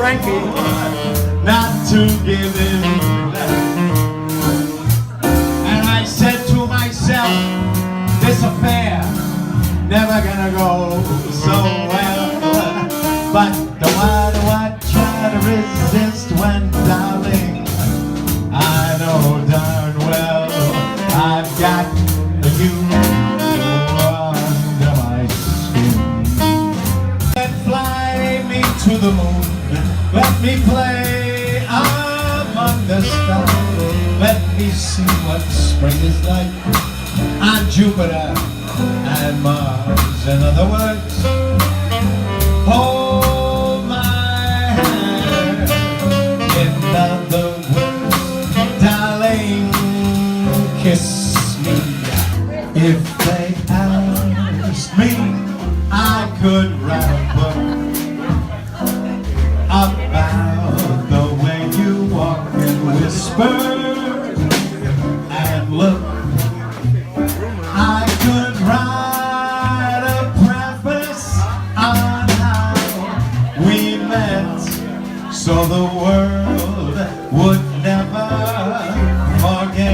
Frankie not to give in. And I said to myself, this affair never gonna go so well. But why do I try to resist when, darling, I know darn well I've got you under my skin. And fly me to the moon, let me play among the stars. Let me see what spring is like on Jupiter and Mars. In other words, hold my hand. In other words, darling, kiss me. If they asked me, I could write a book about the way you walk and whisper and look. I could write a preface on how we met, so the world would never forget.